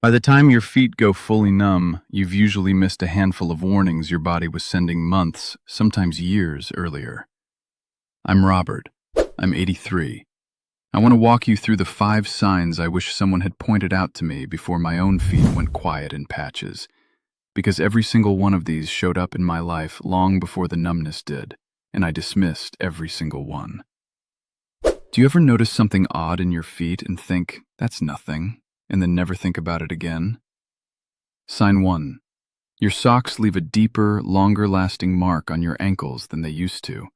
By the time your feet go fully numb, you've usually missed a handful of warnings your body was sending months, sometimes years earlier. I'm Robert. I'm 83. I want to walk you through the 5 signs I wish someone had pointed out to me before my own feet went quiet in patches. Because every single one of these showed up in my life long before the numbness did, and I dismissed every single one. Do you ever notice something odd in your feet and think, that's nothing, and then never think about it again? Sign 1. Your socks leave a deeper, longer-lasting mark on your ankles than they used to.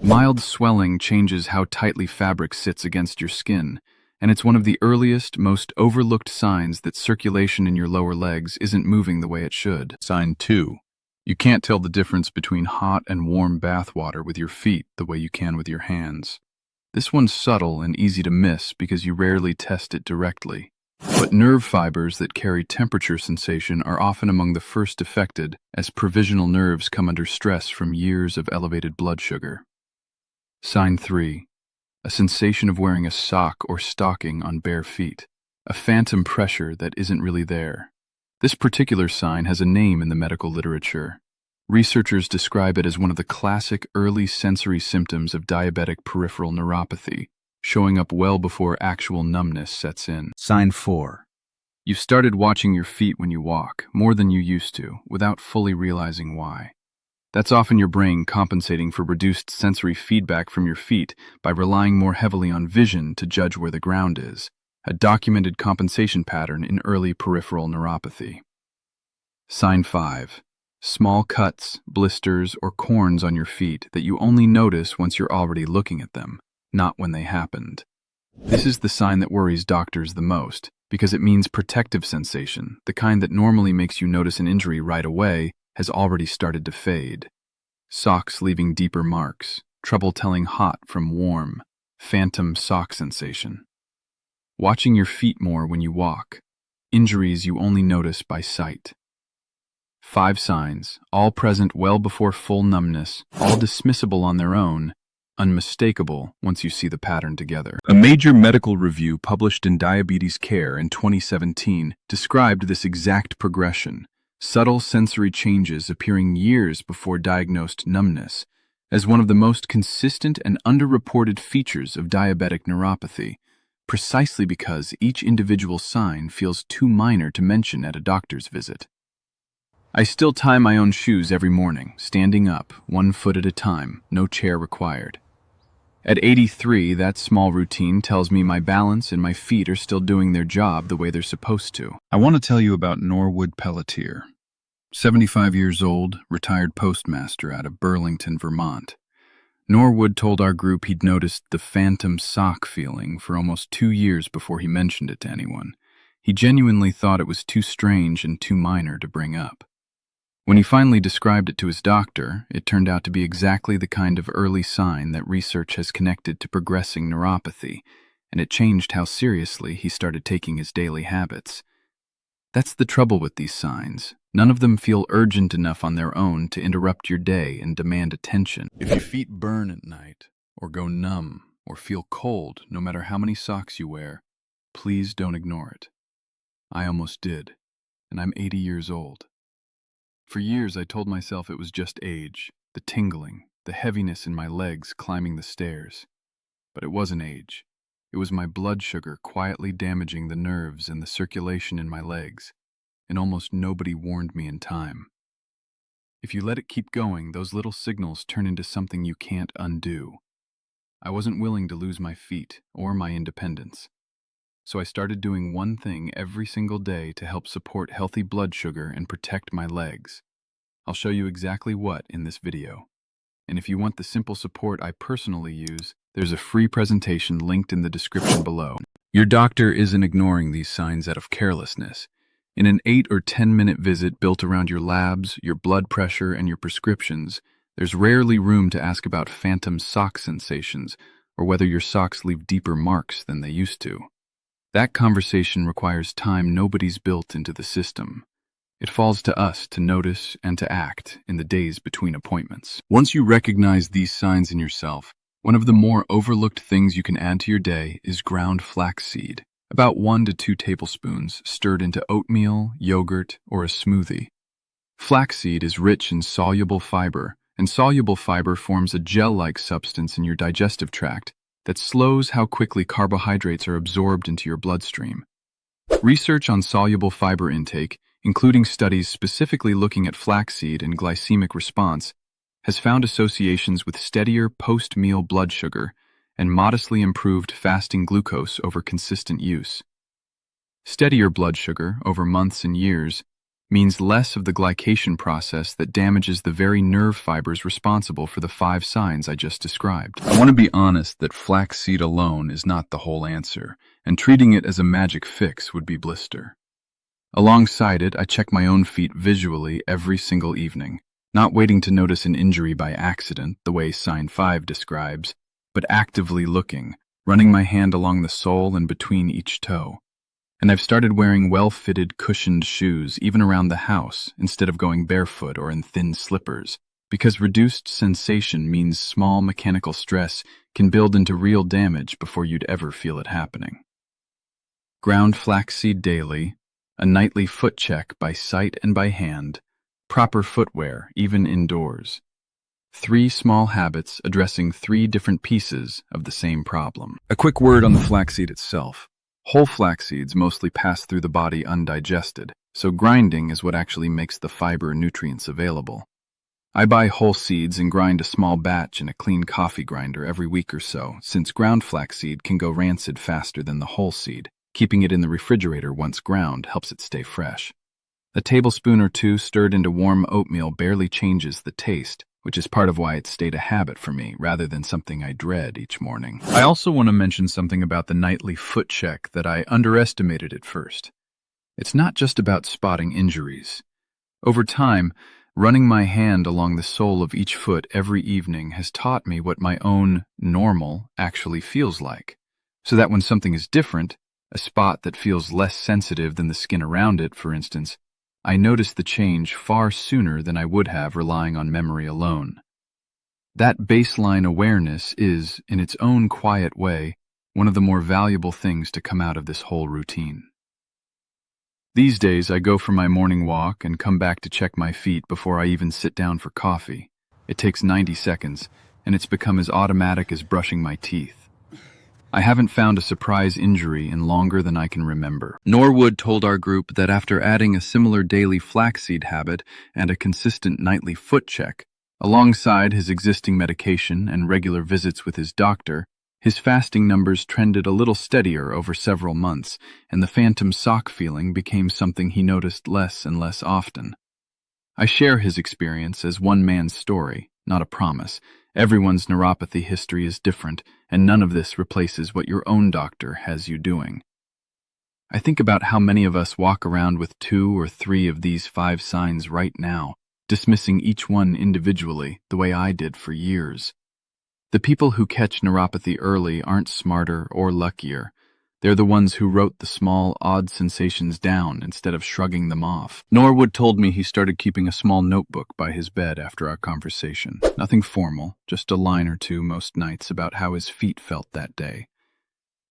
Mild swelling changes how tightly fabric sits against your skin, and it's one of the earliest, most overlooked signs that circulation in your lower legs isn't moving the way it should. Sign 2. You can't tell the difference between hot and warm bath water with your feet the way you can with your hands. This one's subtle and easy to miss because you rarely test it directly. But nerve fibers that carry temperature sensation are often among the first affected, as provisional nerves come under stress from years of elevated blood sugar. Sign 3. A sensation of wearing a sock or stocking on bare feet. A phantom pressure that isn't really there. This particular sign has a name in the medical literature. Researchers describe it as one of the classic early sensory symptoms of diabetic peripheral neuropathy, showing up well before actual numbness sets in. Sign 4. You've started watching your feet when you walk, more than you used to, without fully realizing why. That's often your brain compensating for reduced sensory feedback from your feet by relying more heavily on vision to judge where the ground is, a documented compensation pattern in early peripheral neuropathy. Sign 5. Small cuts, blisters, or corns on your feet that you only notice once you're already looking at them, not when they happened. This is the sign that worries doctors the most, because it means protective sensation, the kind that normally makes you notice an injury right away, has already started to fade. Socks leaving deeper marks, trouble telling hot from warm, phantom sock sensation. Watching your feet more when you walk, injuries you only notice by sight. 5 signs, all present well before full numbness, all dismissible on their own, unmistakable once you see the pattern together. A major medical review published in Diabetes Care in 2017 described this exact progression, subtle sensory changes appearing years before diagnosed numbness, as one of the most consistent and underreported features of diabetic neuropathy, precisely because each individual sign feels too minor to mention at a doctor's visit. I still tie my own shoes every morning, standing up, 1 foot at a time, no chair required. At 83, that small routine tells me my balance and my feet are still doing their job the way they're supposed to. I want to tell you about Norwood Pelletier, 75 years old, retired postmaster out of Burlington, Vermont. Norwood told our group he'd noticed the phantom sock feeling for almost 2 years before he mentioned it to anyone. He genuinely thought it was too strange and too minor to bring up. When he finally described it to his doctor, it turned out to be exactly the kind of early sign that research has connected to progressing neuropathy, and it changed how seriously he started taking his daily habits. That's the trouble with these signs. None of them feel urgent enough on their own to interrupt your day and demand attention. If your feet burn at night, or go numb, or feel cold no matter how many socks you wear, please don't ignore it. I almost did, and I'm 80 years old. For years I told myself it was just age, the tingling, the heaviness in my legs climbing the stairs. But it wasn't age. It was my blood sugar quietly damaging the nerves and the circulation in my legs, and almost nobody warned me in time. If you let it keep going, those little signals turn into something you can't undo. I wasn't willing to lose my feet or my independence. So I started doing one thing every single day to help support healthy blood sugar and protect my legs. I'll show you exactly what in this video. And if you want the simple support I personally use, there's a free presentation linked in the description below. Your doctor isn't ignoring these signs out of carelessness. In an 8 or 10-minute visit built around your labs, your blood pressure, and your prescriptions, there's rarely room to ask about phantom sock sensations or whether your socks leave deeper marks than they used to. That conversation requires time nobody's built into the system. It falls to us to notice and to act in the days between appointments. Once you recognize these signs in yourself, one of the more overlooked things you can add to your day is ground flaxseed, About 1 to 2 tablespoons stirred into oatmeal, yogurt, or a smoothie. Flaxseed is rich in soluble fiber, and soluble fiber forms a gel-like substance in your digestive tract that slows how quickly carbohydrates are absorbed into your bloodstream. Research on soluble fiber intake, including studies specifically looking at flaxseed and glycemic response, has found associations with steadier post-meal blood sugar and modestly improved fasting glucose over consistent use. Steadier blood sugar over months and years means less of the glycation process that damages the very nerve fibers responsible for the 5 signs I just described. I want to be honest that flaxseed alone is not the whole answer, and treating it as a magic fix would be blister. Alongside it, I check my own feet visually every single evening, not waiting to notice an injury by accident, the way sign 5 describes, but actively looking, running my hand along the sole and between each toe. And I've started wearing well-fitted, cushioned shoes even around the house instead of going barefoot or in thin slippers, because reduced sensation means small mechanical stress can build into real damage before you'd ever feel it happening. Ground flaxseed daily, a nightly foot check by sight and by hand, proper footwear even indoors. 3 small habits addressing 3 different pieces of the same problem. A quick word on the flaxseed itself. Whole flax seeds mostly pass through the body undigested, so grinding is what actually makes the fiber and nutrients available. I buy whole seeds and grind a small batch in a clean coffee grinder every week or so, since ground flaxseed can go rancid faster than the whole seed. Keeping it in the refrigerator once ground helps it stay fresh. A tablespoon or 2 stirred into warm oatmeal barely changes the taste, which is part of why it stayed a habit for me rather than something I dread each morning. I also want to mention something about the nightly foot check that I underestimated at first. It's not just about spotting injuries. Over time, running my hand along the sole of each foot every evening has taught me what my own normal actually feels like, so that when something is different, a spot that feels less sensitive than the skin around it, for instance, I noticed the change far sooner than I would have relying on memory alone. That baseline awareness is, in its own quiet way, one of the more valuable things to come out of this whole routine. These days, I go for my morning walk and come back to check my feet before I even sit down for coffee. It takes 90 seconds, and it's become as automatic as brushing my teeth. I haven't found a surprise injury in longer than I can remember. Norwood told our group that after adding a similar daily flaxseed habit and a consistent nightly foot check, alongside his existing medication and regular visits with his doctor, his fasting numbers trended a little steadier over several months, and the phantom sock feeling became something he noticed less and less often. I share his experience as one man's story, not a promise. Everyone's neuropathy history is different, and none of this replaces what your own doctor has you doing. I think about how many of us walk around with 2 or 3 of these 5 signs right now, dismissing each one individually the way I did for years. The people who catch neuropathy early aren't smarter or luckier. They're the ones who wrote the small, odd sensations down instead of shrugging them off. Norwood told me he started keeping a small notebook by his bed after our conversation. Nothing formal, just a line or 2 most nights about how his feet felt that day.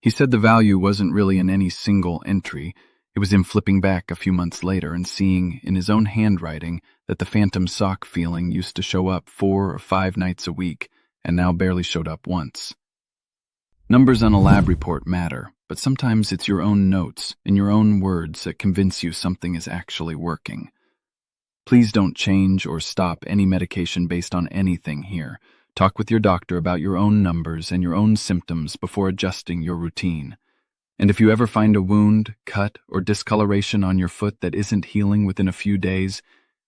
He said the value wasn't really in any single entry. It was him flipping back a few months later and seeing, in his own handwriting, that the phantom sock feeling used to show up 4 or 5 nights a week, and now barely showed up once. Numbers on a lab report matter, but sometimes it's your own notes and your own words that convince you something is actually working. Please don't change or stop any medication based on anything here. Talk with your doctor about your own numbers and your own symptoms before adjusting your routine. And if you ever find a wound, cut, or discoloration on your foot that isn't healing within a few days,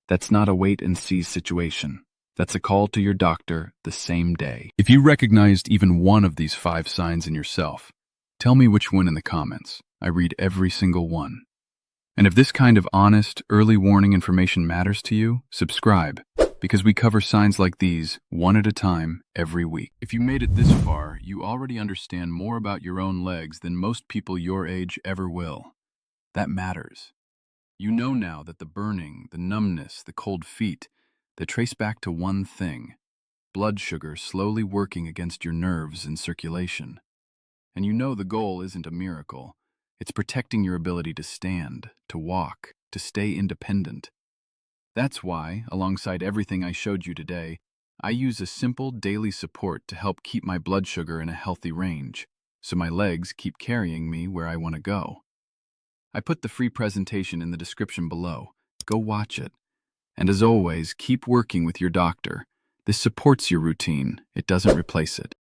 that's not a wait-and-see situation. That's a call to your doctor the same day. If you recognized even one of these 5 signs in yourself, tell me which one in the comments. I read every single one. And if this kind of honest, early warning information matters to you, subscribe, because we cover signs like these one at a time every week. If you made it this far, you already understand more about your own legs than most people your age ever will. That matters. You know now that the burning, the numbness, the cold feet, they trace back to one thing: blood sugar slowly working against your nerves and circulation. And you know the goal isn't a miracle. It's protecting your ability to stand, to walk, to stay independent. That's why, alongside everything I showed you today, I use a simple daily support to help keep my blood sugar in a healthy range, so my legs keep carrying me where I want to go. I put the free presentation in the description below. Go watch it. And as always, keep working with your doctor. This supports your routine. It doesn't replace it.